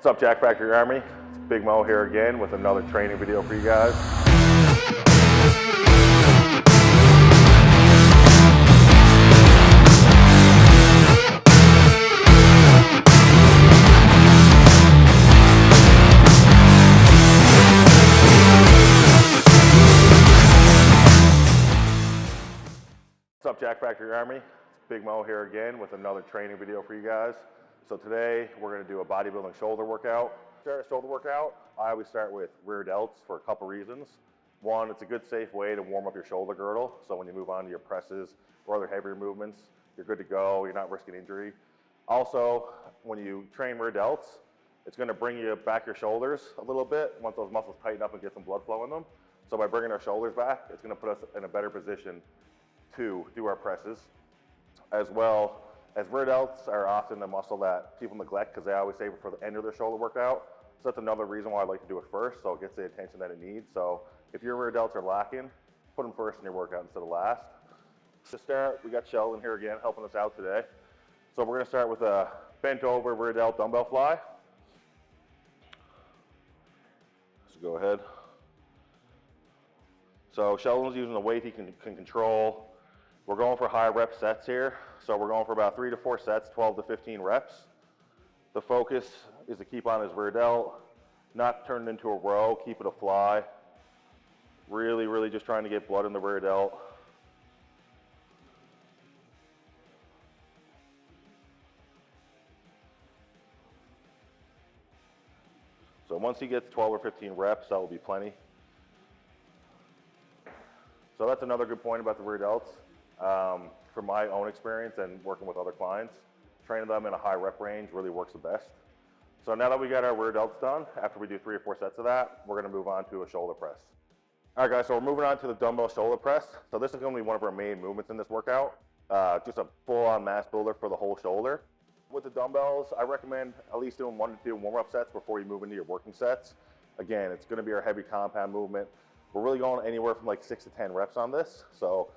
What's up, Jack Factory Army? It's Big Mo here again with another training video for you guys. What's up, Jack Factory Army? It's Big Mo here again with another training video for you guys. So today we're going to do a bodybuilding shoulder workout. To start a shoulder workout, I always start with rear delts for a couple reasons. One, it's a good safe way to warm up your shoulder girdle, so when you move on to your presses or other heavier movements, you're good to go, you're not risking injury. Also, when you train rear delts, it's going to bring you back your shoulders a little bit once those muscles tighten up and get some blood flow in them. So by bringing our shoulders back, it's going to put us in a better position to do our presses. As well as rear delts are often a muscle that people neglect because they always save it for the end of their shoulder workout. So that's another reason why I like to do it first, so it gets the attention that it needs. So if your rear delts are lacking, put them first in your workout instead of last. To start, we got Sheldon here again helping us out today. So we're going to start with a bent over rear delt dumbbell fly. So go ahead. So Sheldon's using a weight he can control. We're going for high rep sets here. So we're going for about 3 to 4 sets, 12 to 15 reps. The focus is to keep on his rear delt, not turn it into a row, keep it a fly. Really just trying to get blood in the rear delt. So once he gets 12 or 15 reps, that will be plenty. So that's another good point about the rear delts. From my own experience and working with other clients, training them in a high rep range really works the best. So now that we got our rear delts done, after we do 3 or 4 sets of that, we're going to move on to a shoulder press. All right, guys, so we're moving on to the dumbbell shoulder press. So this is going to be one of our main movements in this workout, just a full-on mass builder for the whole shoulder. With the dumbbells, I recommend at least doing 1 to 2 warm-up sets before you move into your working sets. Again, it's going to be our heavy compound movement. We're really going anywhere from like 6 to 10 reps on this. So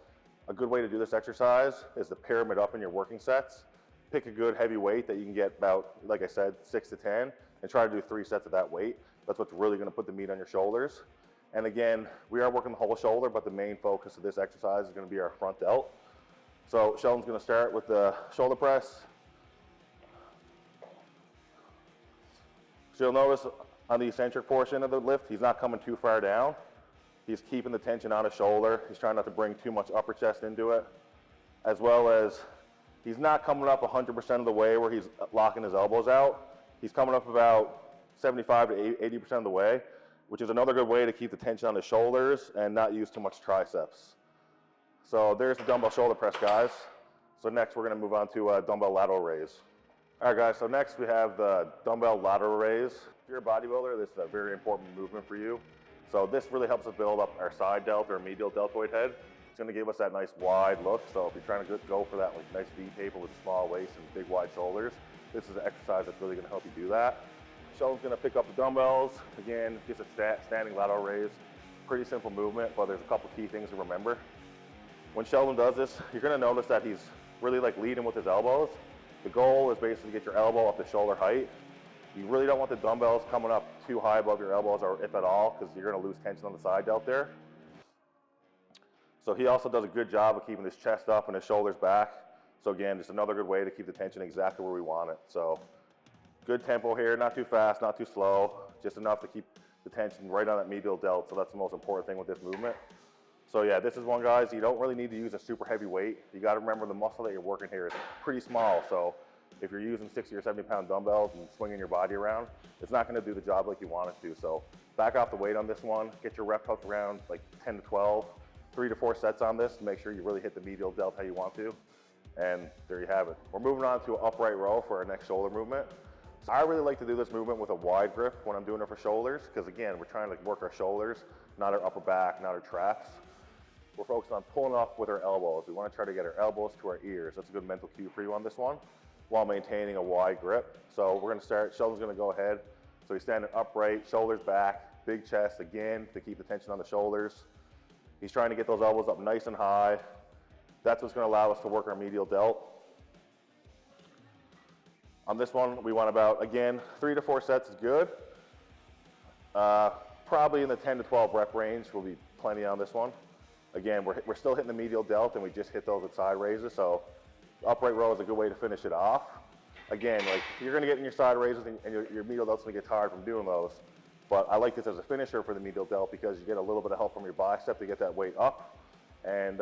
a good way to do this exercise is to pyramid up in your working sets. Pick a good heavy weight that you can get about, like I said, 6 to 10, and try to do 3 sets of that weight. That's what's really going to put the meat on your shoulders. And again, we are working the whole shoulder, but the main focus of this exercise is going to be our front delt. So Sheldon's going to start with the shoulder press. So you'll notice on the eccentric portion of the lift, he's not coming too far down. He's keeping the tension on his shoulder. He's trying not to bring too much upper chest into it, as well as he's not coming up 100% of the way where he's locking his elbows out. He's coming up about 75 to 80% of the way, which is another good way to keep the tension on his shoulders and not use too much triceps. So there's the dumbbell shoulder press, guys. So next we're going to move on to a dumbbell lateral raise. All right, guys, so next we have the dumbbell lateral raise. If you're a bodybuilder, this is a very important movement for you. So this really helps us build up our side delt or medial deltoid head. It's going to give us that nice wide look. So if you're trying to go for that like nice V taper with small waist and big wide shoulders, this is an exercise that's really going to help you do that. Sheldon's going to pick up the dumbbells. Again, just a standing lateral raise. Pretty simple movement, but there's a couple key things to remember. When Sheldon does this, you're going to notice that he's really like leading with his elbows. The goal is basically to get your elbow up to shoulder height. You really don't want the dumbbells coming up too high above your elbows, or if at all, because you're going to lose tension on the side delt there. So he also does a good job of keeping his chest up and his shoulders back. So again, just another good way to keep the tension exactly where we want it. So good tempo here, not too fast, not too slow, just enough to keep the tension right on that medial delt. So that's the most important thing with this movement. So yeah, this is one, guys, you don't really need to use a super heavy weight. You got to remember the muscle that you're working here is pretty small. So if you're using 60 or 70 pound dumbbells and swinging your body around, it's not going to do the job like you want it to. So back off the weight on this one, get your rep hooked around like 10 to 12, 3 to 4 sets on this to make sure you really hit the medial delt how you want to. And there you have it. We're moving on to an upright row for our next shoulder movement. So I really like to do this movement with a wide grip when I'm doing it for shoulders, because again, we're trying to work our shoulders, not our upper back, not our traps. We're focused on pulling up with our elbows. We want to try to get our elbows to our ears. That's a good mental cue for you on this one, while maintaining a wide grip. So we're going to start, Sheldon's going to go ahead. So he's standing upright, shoulders back, big chest again to keep the tension on the shoulders. He's trying to get those elbows up nice and high. That's what's going to allow us to work our medial delt. On this one, we want about, again, 3 to 4 sets is good. Probably in the 10 to 12 rep range will be plenty on this one. Again, we're still hitting the medial delt, and we just hit those with side raises, so upright row is a good way to finish it off. Again, like, you're gonna get in your side raises and your medial delt's gonna get tired from doing those, but I like this as a finisher for the medial delt because you get a little bit of help from your bicep to get that weight up, and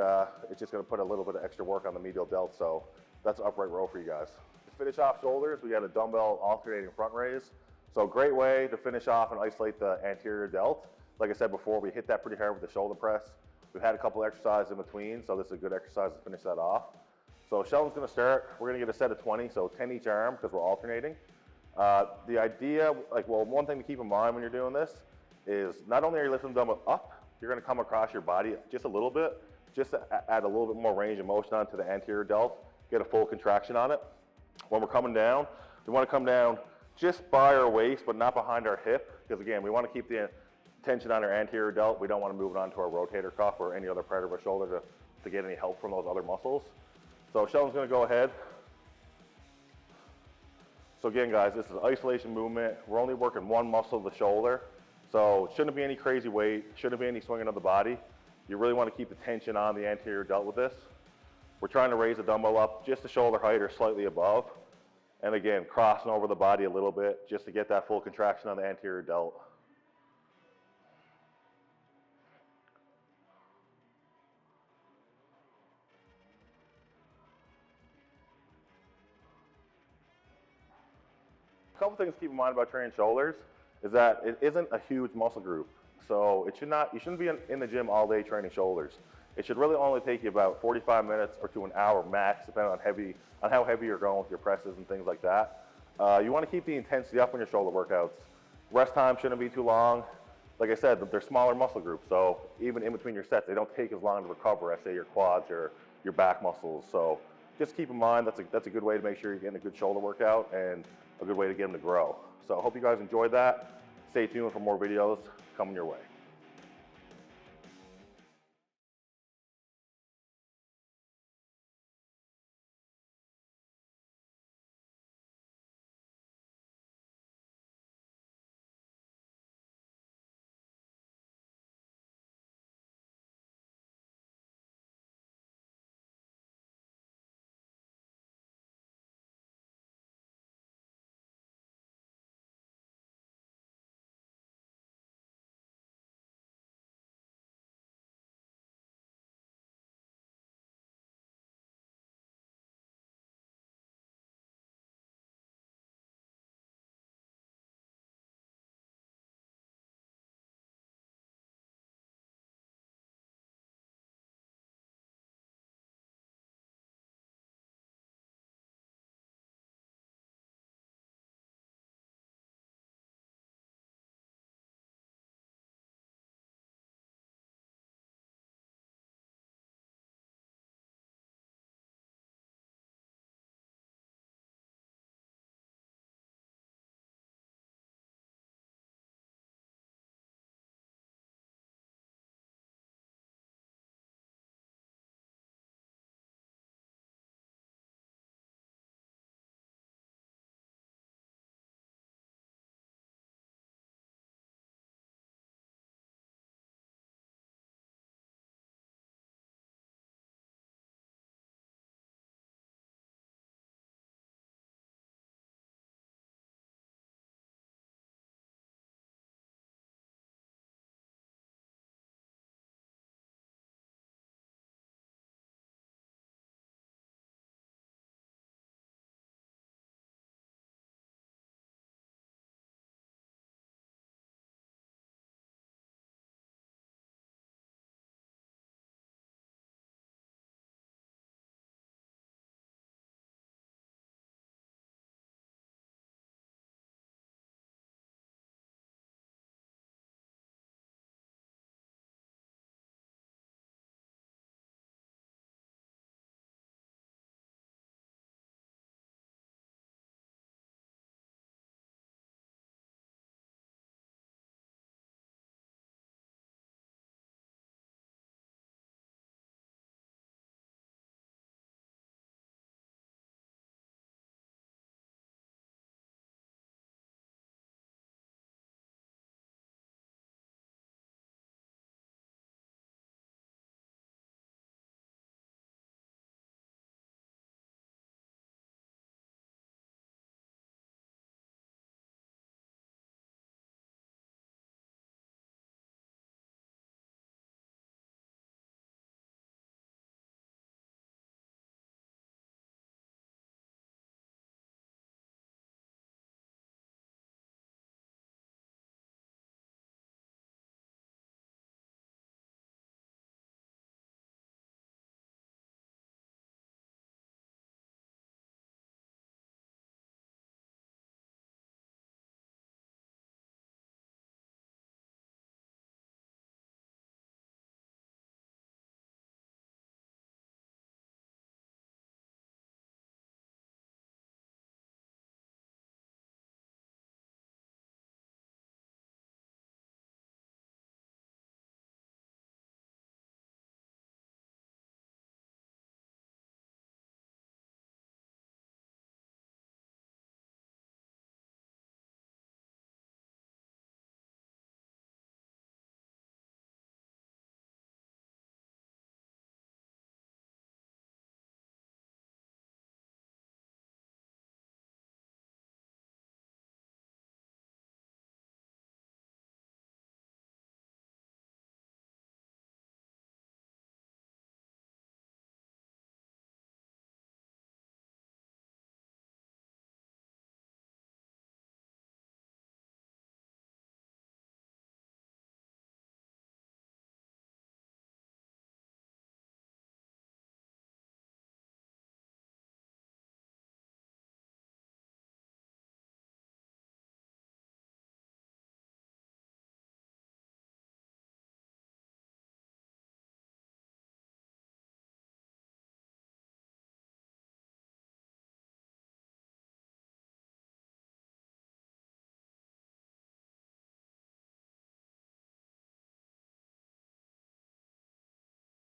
it's just gonna put a little bit of extra work on the medial delt, so that's upright row for you guys. To finish off shoulders, we got a dumbbell alternating front raise. So great way to finish off and isolate the anterior delt. Like I said before, we hit that pretty hard with the shoulder press. We've had a couple exercises in between, so this is a good exercise to finish that off. So Sheldon's gonna start. We're gonna get a set of 20, so 10 each arm because we're alternating. The idea, one thing to keep in mind when you're doing this is not only are you lifting the dumbbell up, you're gonna come across your body just a little bit, just to add a little bit more range of motion onto the anterior delt, get a full contraction on it. When we're coming down, we wanna come down just by our waist, but not behind our hip, because again, we want to keep the tension on our anterior delt. We don't want to move it onto our rotator cuff or any other part of our shoulder to get any help from those other muscles. So Sheldon's going to go ahead. So again, guys, this is isolation movement. We're only working one muscle of the shoulder, so it shouldn't be any crazy weight, shouldn't be any swinging of the body. You really want to keep the tension on the anterior delt with this. We're trying to raise the dumbbell up just to shoulder height or slightly above. And again, crossing over the body a little bit just to get that full contraction on the anterior delt. A couple things to keep in mind about training shoulders is that it isn't a huge muscle group. So you shouldn't be in the gym all day training shoulders. It should really only take you about 45 minutes or to an hour max, depending on how heavy you're going with your presses and things like that. You want to keep the intensity up on your shoulder workouts. Rest time shouldn't be too long. Like I said, they're smaller muscle groups, so even in between your sets, they don't take as long to recover as, say, your quads or your back muscles. So just keep in mind that's a good way to make sure you're getting a good shoulder workout and a good way to get them to grow. So I hope you guys enjoyed that. Stay tuned for more videos coming your way.